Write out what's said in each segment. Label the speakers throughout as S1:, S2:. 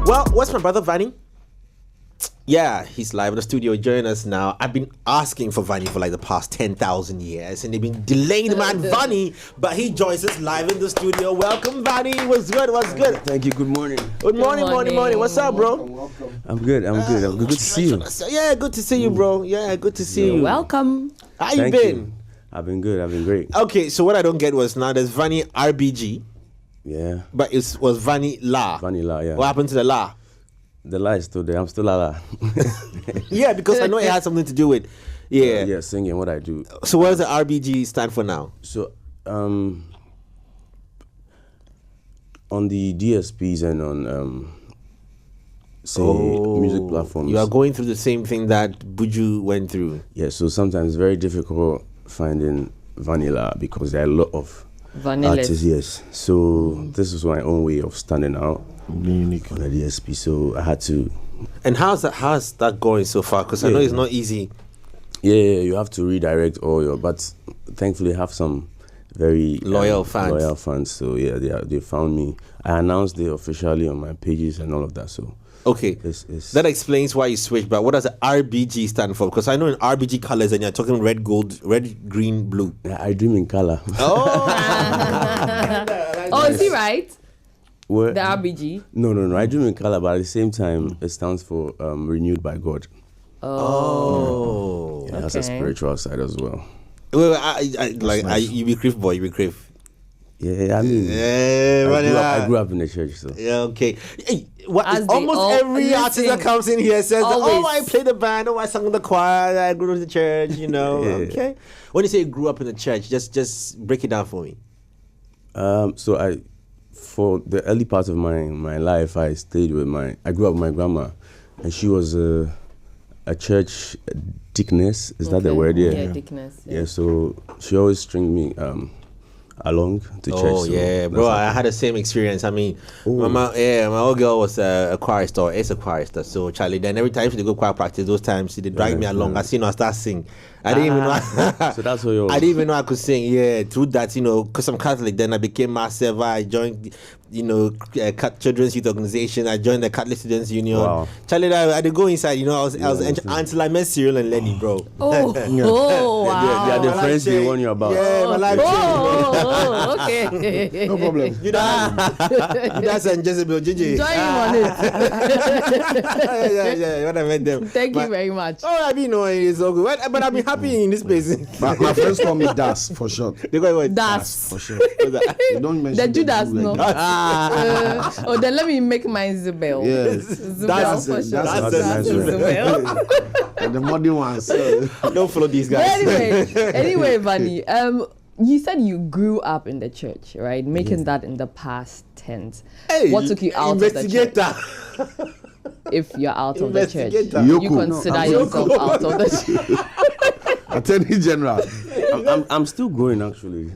S1: Well, what's my brother Vani? Yeah, he's live in the studio. Join us now. I've been asking for Vani for like the past 10,000 years, and they've been delaying the man Vani, but he joins us live in the studio. Welcome, Vani. What's good? What's good?
S2: Thank you. Good morning.
S1: Good morning. What's up, bro?
S2: Welcome. I'm good. Good to see you.
S1: Yeah, good to see you, bro. Yeah, good to see you.
S3: Welcome.
S1: How you been?
S2: You. I've been good. I've been great.
S1: Okay, so what I don't get was now there's Vani RBG.
S2: Yeah.
S1: But it was Vani La.
S2: Vani La, yeah.
S1: What happened to the La?
S2: The La is still there. I'm still La.
S1: Yeah, because I know it has something to do with
S2: yeah, singing what I do.
S1: So what does the RBG stand for now?
S2: So on the DSPs and on music platforms.
S1: You are going through the same thing that Buju went through.
S2: Yeah, so sometimes it's very difficult finding Vanilla because there are a lot of
S3: Vanilla
S2: artists, yes. So this is my own way of standing out. Unique on the DSP, so I had to.
S1: And how's that going so far? Because I know it's not easy.
S2: Yeah, you have to redirect all your. But thankfully, I have some very
S1: loyal fans.
S2: So yeah, they found me. I announced it officially on my pages and all of that. So
S1: okay, that explains why you switched. But what does the RBG stand for? Because I know in RBG colors, and you're talking red, gold, red, green, blue.
S2: Yeah, I dream in color.
S3: Oh, is he right?
S2: What?
S3: The RBG?
S2: No. I dream in color, but at the same time, it stands for renewed by God.
S1: Oh.
S2: Yeah, that's a spiritual side as well.
S1: Well, you be Criff boy, you be Criff.
S2: Yeah, I mean, I grew up in the church, so.
S1: Yeah, okay. Hey, almost every artist that comes in here says, "Oh, I play the band. Oh, I sang in the choir. I grew up in the church." You know,
S2: Yeah.
S1: Okay. When you say you grew up in the church, just break it down for me.
S2: So for the early part of my life, I grew up with my grandma, and she was a church deaconess. Is that the word?
S3: Yeah, deaconess.
S2: Yeah, so she always stringed me along to church.
S1: Oh,
S2: so
S1: yeah, bro, I had the same experience. I mean, my old girl was a chorister, is a chorister. So, Charlie, then every time she go choir practice, those times she drag me along. I seen her start sing. I didn't even know.
S2: So that's what you.
S1: I didn't even know I could sing. Yeah, through that, because I'm Catholic. Then I became mass server. I joined, Children's Youth Organization. I joined the Catholic Students Union. Wow. Charlie, I did go inside. I was until I met Cyril and Lenny, bro.
S3: Oh, wow.
S2: They are the friends they warn you about.
S1: Yeah, my life changed.
S3: Okay.
S4: No problem.
S1: That's and Jezebel, Gigi.
S3: Join him on it.
S1: Yeah. When I met them.
S3: Thank you very much.
S1: Oh, I mean, no, it's all good. But I've been happy in this place.
S4: My friends call me Das for short.
S1: They call it
S3: Das.
S4: For sure. You don't mention
S3: The Judas, no. Then let me make mine Zubel.
S4: Yes.
S3: Zubel for sure.
S2: That's
S3: Zubel.
S4: And the modern ones.
S1: Don't follow these guys.
S3: Anyway, Vani, you said you grew up in the church, right? Making that in the past tense.
S1: Hey,
S3: what took you out of the church? If you're out of the church, you consider yourself out of the church.
S4: Attorney General.
S2: I'm still growing actually.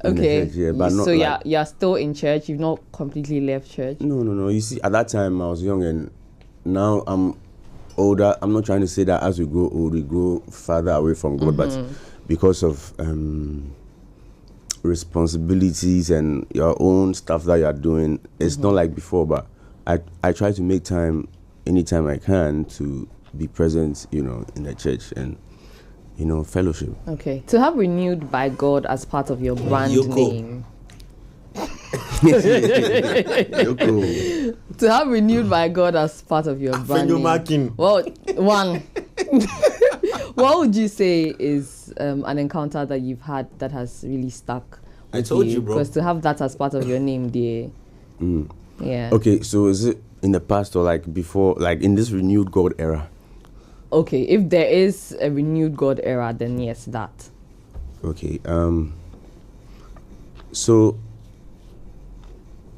S3: Okay,
S2: church, yeah, but not
S3: so
S2: like,
S3: you're still in church. You've not completely left church.
S2: No. You see, at that time I was young, and now I'm older. I'm not trying to say that as we grow old, we grow farther away from God, but because of responsibilities and your own stuff that you're doing, it's not like before. But I try to make time anytime I can to be present, in the church and fellowship.
S3: Okay. To have renewed by God as part of your brand name. To have renewed by God as part of your brand name. Well, one. What would you say is an encounter that you've had that has really stuck?
S1: I told you, bro.
S3: Because to have that as part of your name, yeah.
S2: Okay, so is it in the past or like before, like in this renewed God era?
S3: Okay, if there is a renewed God era, then yes, that.
S2: Okay, so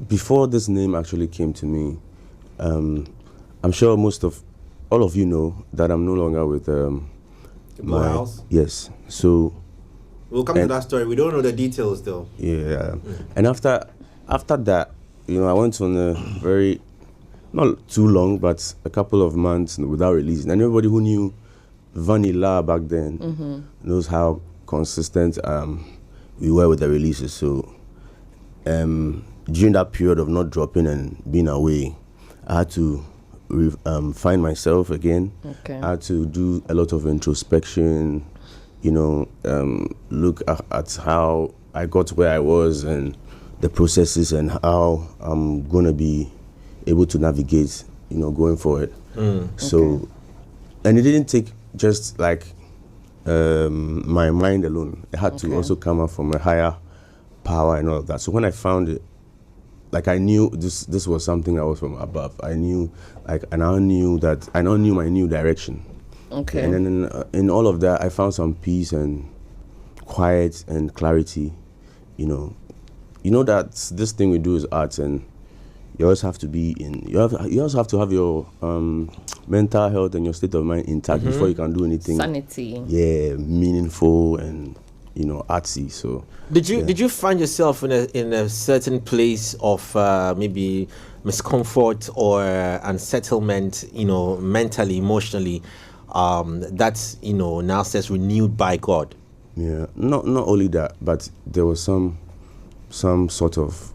S2: before this name actually came to me, I'm sure all of you know that I'm no longer with
S1: my house.
S2: Yes, so
S1: we'll come to that story. We don't know the details though.
S2: Yeah, and after that, I went on a very, not too long, but a couple of months without releasing. And everybody who knew Vanilla back then knows how consistent we were with the releases. So during that period of not dropping and being away, I had to find myself again.
S3: Okay.
S2: I had to do a lot of introspection, look at how I got where I was and the processes and how I'm going to be able to navigate, going forward. So, and it didn't take just like my mind alone. It had to also come up from a higher power and all of that. So when I found it, like I knew this was something that was from above. I knew, I now knew my new direction.
S3: Okay.
S2: And then in all of that, I found some peace and quiet and clarity. You know that this thing we do is art, and you always have to be you also have to have your mental health and your state of mind intact before you can do anything.
S3: Sanity.
S2: Yeah, meaningful and artsy. So
S1: did you find yourself in a certain place of maybe miscomfort or unsettlement, mentally, emotionally, that's now says renewed by God?
S2: Yeah, not only that, but there was some sort of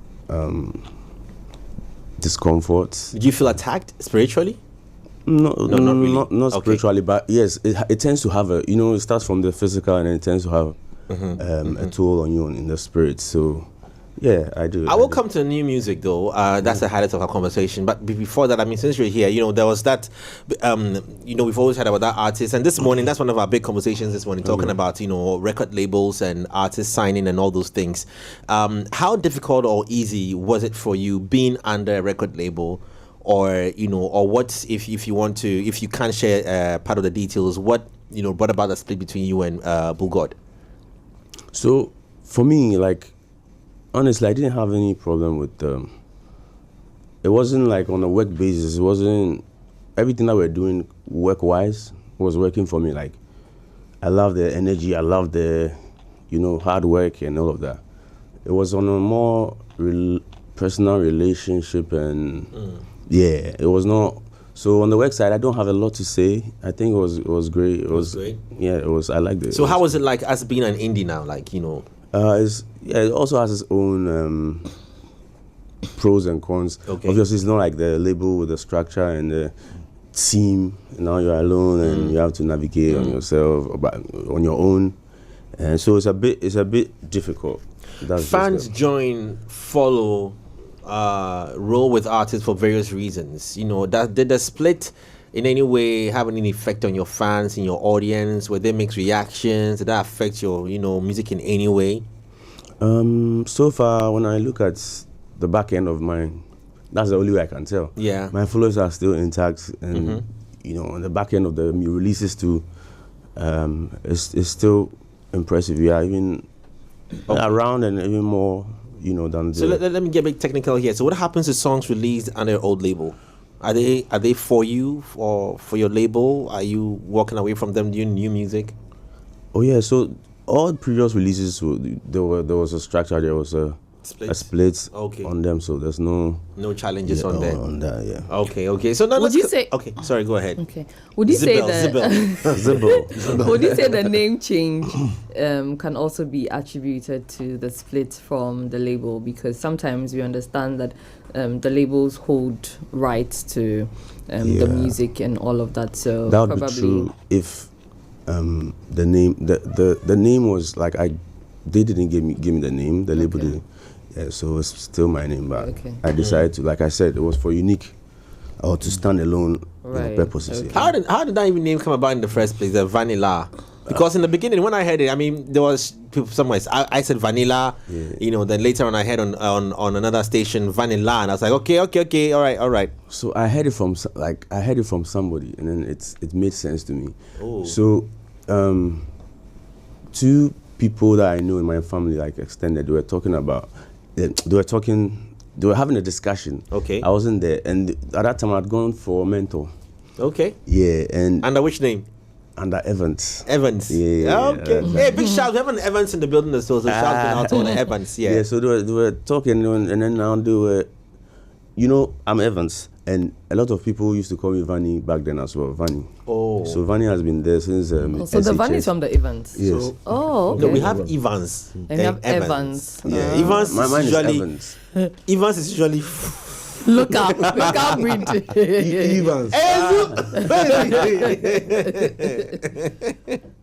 S2: discomfort.
S1: Did you feel attacked spiritually?
S2: No,
S1: not really.
S2: Not spiritually, but yes, it tends to have it starts from the physical and it tends to have a toll on you in the spirit. So yeah, I do.
S1: I will come to the new music though. That's the highlight of our conversation. But before that, since you're here, there was that, we've always heard about that artist. And this morning, that's one of our big conversations this morning, talking about, record labels and artists signing and all those things. How difficult or easy was it for you being under a record label? Or, or what, if you can't share part of the details, what about the split between you and Bulgod?
S2: So for me, honestly, I didn't have any problem with it wasn't like on a work basis. It wasn't everything that we're doing work-wise was working for me. Like, I love the energy. I love the, hard work and all of that. It was on a more personal relationship and yeah, it was not. So on the work side, I don't have a lot to say. I think it was great. It was
S1: great.
S2: Yeah, it was. I liked it.
S1: So how was it like as being an indie now?
S2: It also has its own pros and cons.
S1: Okay.
S2: Obviously, it's not like the label with the structure and the team. Now you're alone and you have to navigate on yourself, on your own, and so it's a bit difficult.
S1: Fans join, follow, roll with artists for various reasons. Did the split in any way have any effect on your fans and your audience? Were they mixed reactions? Did that affect your, music in any way?
S2: So far, when I look at the back end of mine, that's the only way I can tell.
S1: Yeah.
S2: My followers are still intact, and on the back end of the releases too, it's still impressive. We are even around and even more, than.
S1: So let me get a bit technical here. So what happens to songs released under your old label? Are they for you or for your label? Are you walking away from them doing new music?
S2: Oh yeah, so all previous releases there was a structure, there was a split on them, so there's no
S1: challenges on that.
S2: On that, yeah.
S1: Okay. So now
S3: would you say?
S1: Okay, sorry. Go ahead.
S3: Okay. Would you say that?
S2: Zibble.
S3: Would you say the name change can also be attributed to the split from the label? Because sometimes we understand that the labels hold rights to the music and all of that. So
S2: that would be true if the name was they didn't give me the name. The label didn't. Yeah, so it's still my name, but I decided to, like I said, it was for unique or to stand alone purposes.
S3: Okay.
S1: How did that even name come about in the first place, the Vanilla? Because in the beginning, when I heard it, there was people somewhere. I said Vanilla, then later on I heard on another station Vanilla, and I was like, okay, all right.
S2: So I heard it from somebody, and then it made sense to me.
S1: Oh.
S2: So, two people that I know in my family, extended, they were having a discussion.
S1: Okay.
S2: I wasn't there, and at that time I'd gone for a mentor.
S1: Okay.
S2: Yeah, and
S1: Under which name?
S2: Under Evans.
S1: Yeah. Okay. Hey, big shout! We have an Evans in the building as well. So shout out to all the Evans. Yeah.
S2: Yeah. So they were talking, and then now they were, I'm Evans, and a lot of people used to call me Vani back then as well. Vani.
S1: Oh.
S2: So Vani has been there since.
S3: So the Vani is from the Evans.
S2: Yes.
S1: So,
S3: okay.
S1: No, we have Evans.
S3: And we have Evans.
S1: Yeah. Evans
S2: My
S1: is
S2: mine is
S1: usually
S2: Evans.
S1: Evans is usually
S3: Look out, breed.
S4: Evans.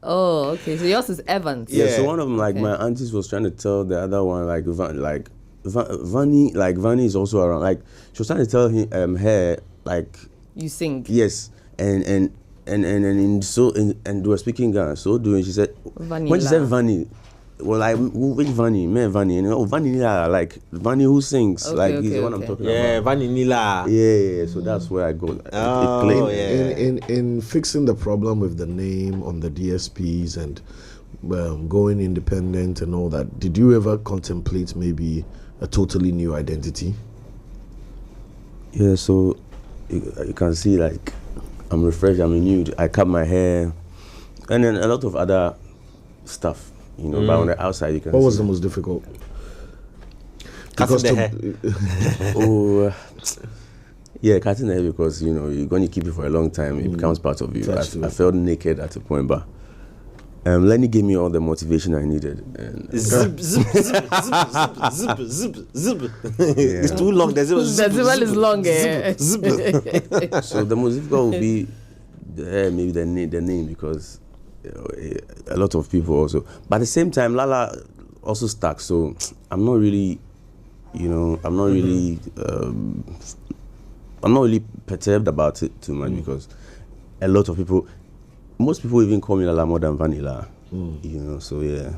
S3: Oh, okay. So yours is Evans.
S2: Yeah, so
S1: Yeah.
S2: one of them, like my aunties was trying to tell the other one, like Vani, like Vani is also around. Like she was trying to tell him, her, like
S3: You sing.
S2: yes, and they were speaking Ghana. So doing, she said when she said Vani, well, like which Vani, me Vani, and Vani, like Vani who sings,
S3: Okay,
S2: like
S3: okay,
S2: he's the one I'm
S3: okay.
S2: talking
S1: Yeah,
S2: about.
S1: vanilla.
S2: Yeah, so that's where I go.
S1: Oh,
S2: it claimed.
S1: yeah.
S4: In fixing the problem with the name on the DSPs and going independent and all that, did you ever contemplate maybe a totally new identity?
S2: Yeah, so you can see like I'm refreshed, I'm renewed. I cut my hair, and then a lot of other stuff, you know. But on the outside, you can.
S4: What
S2: see
S4: was the most difficult?
S1: Cutting the hair.
S2: Oh, yeah, cutting the hair because you know you're going to keep it for a long time. It becomes part of you.
S4: That's true.
S2: I felt naked at a point, but Lenny gave me all the motivation I needed. And
S1: Zip, zip, zip, zip, zip, zip, zip. It's too long. The zip
S3: is long.
S2: so the most difficult would be maybe the name because a lot of people also. But at the same time, Lala also stuck. So I'm not really, you know, I'm not really perturbed about it too much because a lot of people, most people even call me Lala more than Vanilla. You know, so yeah.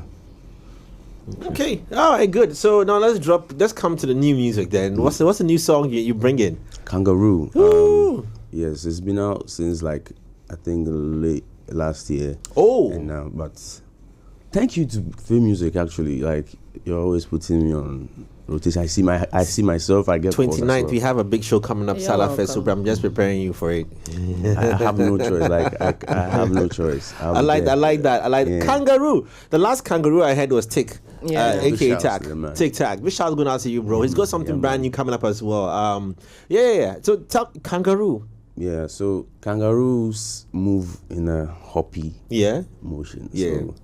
S1: Okay, all right, good. So now let's come to the new music then. What's the new song you bring in?
S2: Kangaroo.
S1: Ooh.
S2: Yes, it's been out since like I think late last year.
S1: Oh.
S2: And now, but thank you to Film Music actually. Like you're always putting me on rotation. I see myself. I get calls as
S1: 29th,
S2: well.
S1: we have a big show coming up,
S3: You're
S1: Salah
S3: welcome.
S1: Festival. I'm just preparing you for it.
S2: I have no choice. Like I have no choice.
S1: I like that.
S2: Yeah.
S1: Kangaroo. The last Kangaroo I had was Tick,
S3: Yeah.
S1: aka
S2: Big shouts
S1: Tack.
S2: to the man.
S1: Tic Tac. Big shout going out to you, bro. He's got something
S2: Yeah,
S1: brand new coming up as well. Yeah. So tell Kangaroo.
S2: Yeah. So kangaroos move in a hoppy
S1: Yeah,
S2: motion.
S1: Yeah.
S2: So,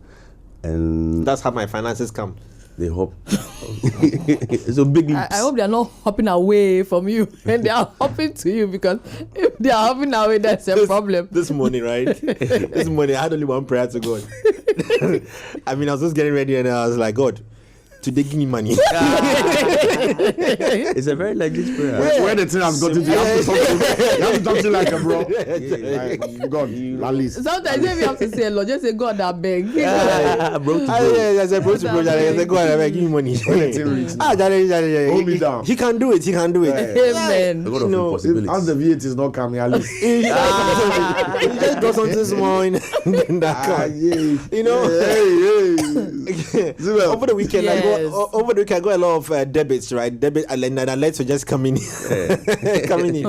S2: and
S1: that's how my finances come.
S2: they hop. So big leaps.
S3: I hope they are not hopping away from you and they are hopping to you because if they are hopping away, that's a problem.
S1: This morning, right? This morning, I had only one prayer to God. I mean, I was just getting ready and I was like, God, today give me money.
S2: It's a very legit prayer.
S4: Where the thing has gotten to, you have to talk to, you have to talk to like a bro. Like, God, at least.
S3: Sometimes if you have to say, Lord, just say, God, I beg.
S2: Bro to bro.
S1: I said, bro, I said, God, I beg, give me money.
S4: Hold me down.
S1: He can do it.
S3: Amen.
S2: A lot of
S1: You know,
S2: impossibilities.
S4: As the V8 is not coming, at least.
S1: He just does something small and then that comes. You know, over the weekend,
S3: Yes.
S1: over the weekend, I got a lot of debits, right? Debit and alerts were just coming in, coming in.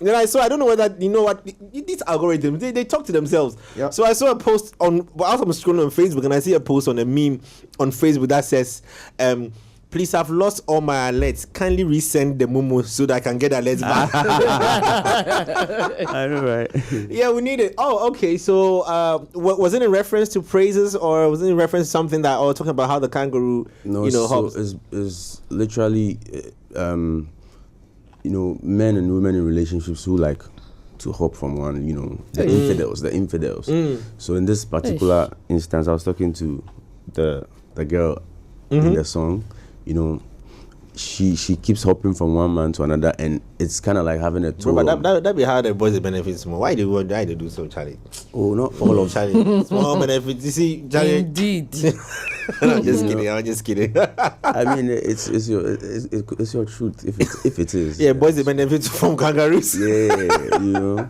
S1: Then I saw, I don't know whether you know what these algorithms they talk to themselves.
S4: Yep.
S1: So I saw a post on, as I'm scrolling on Facebook, and I see a post on a meme on Facebook that says, please, I've lost all my alerts. Kindly resend the Momo so that I can get alerts back.
S2: I know, right?
S1: Yeah, we need it. Oh, okay. So, was it in reference to praises, or was it in reference to something that, or talking about how the kangaroo,
S2: No,
S1: you know,
S2: so
S1: hops?
S2: it's literally, you know, men and women in relationships who like to hop from one, you know, the infidels. So in this particular instance, I was talking to the girl in the song. You know, she keeps hopping from one man to another, and it's kind of like having a tour.
S1: Bro, but that be how the boys benefits more. Why do they do so, Charlie?
S2: Oh, not all of
S1: Charlie, small benefits. You see, Charlie.
S3: Indeed.
S1: I'm just kidding.
S2: I mean, it's your truth if it is.
S1: Yeah, boys benefit from kangaroos.
S2: Yeah, you know.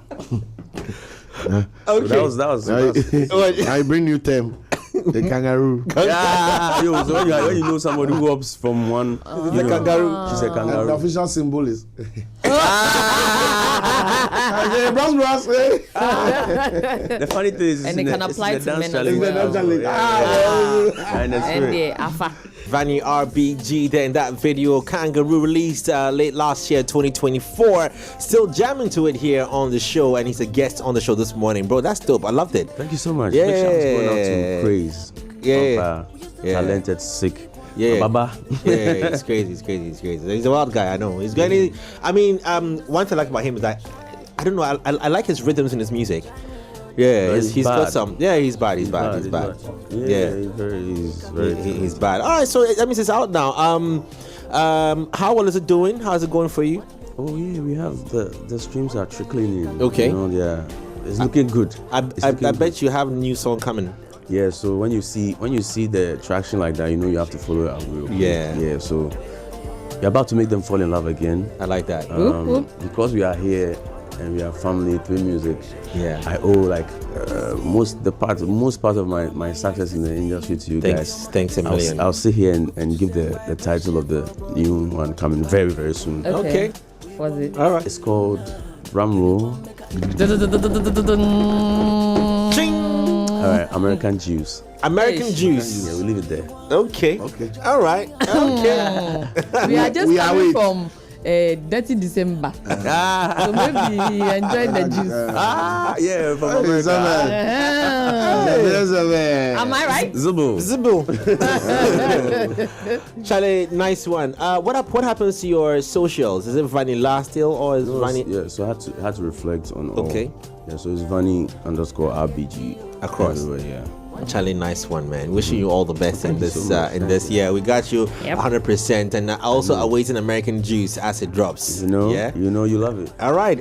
S1: Okay.
S2: So that was
S4: I bring new term. The kangaroo.
S2: yeah. Yo, so when you know somebody who hops from one, you know,
S1: kangaroo.
S2: she's a
S4: And the
S2: kangaroo.
S4: official symbol is.
S2: The funny thing is,
S3: And they can apply to men as well.
S2: And the
S3: And
S2: spirit.
S3: the afa.
S1: Vani RGB, then that video Kangaroo released late last year, 2024. Still jamming to it here on the show, and he's a guest on the show this morning, bro. That's dope. I loved it.
S2: Thank you so much.
S1: Yeah.
S2: Big shout out going out to Praise.
S1: Yeah.
S2: Talented, sick.
S1: Yeah.
S2: Baba.
S1: Yeah, it's crazy. He's a wild guy, I know. He's going. I mean, one thing I like about him is that I don't know. I like his rhythms in his music. Yeah,
S2: But
S1: he's got some. Yeah, he's bad. He's bad.
S2: Yeah,
S1: He's bad. All right, so that means it's out now. How well is it doing? How's it going for you?
S2: Oh yeah, we have the streams are trickling in.
S1: Okay.
S2: You know, yeah, it's looking good.
S1: I bet you have a new song coming.
S2: Yeah, so when you see the traction like that, you know you have to follow it up real quick. Yeah. So you're about to make them fall in love again.
S1: I like that.
S2: Because we are here and we are family through music.
S1: Yeah.
S2: I owe like most part of my success in the industry to you guys.
S1: Thanks a million.
S2: I'll sit here and give the title of the new one coming very, very soon.
S1: Okay.
S3: What's it?
S1: All right.
S2: It's called Ramroll. All right, American Juice.
S1: American Juice.
S2: Yeah, we'll leave it there.
S1: Okay. All right. Okay.
S3: We are just
S4: We are
S3: coming
S4: wait.
S3: from Dirty December. So maybe enjoy the juice.
S2: Yeah, from America.
S3: Am I right?
S2: Zubo.
S1: Charlie, nice one. What happens to your socials? Is it Vanilla still or is Vani?
S2: Yeah, so I had to reflect on all.
S1: Okay.
S2: Yeah, so it's Vani_RGB
S1: Across.
S2: everywhere, yeah.
S1: Charlie, nice one, man. Wishing you all the best in
S2: Thank you
S1: this.
S2: so much.
S1: In this, yeah, we got you
S3: Yep.
S1: 100%, and also awaiting American Juice as it drops.
S2: You know,
S1: yeah.
S2: you love it.
S1: All right.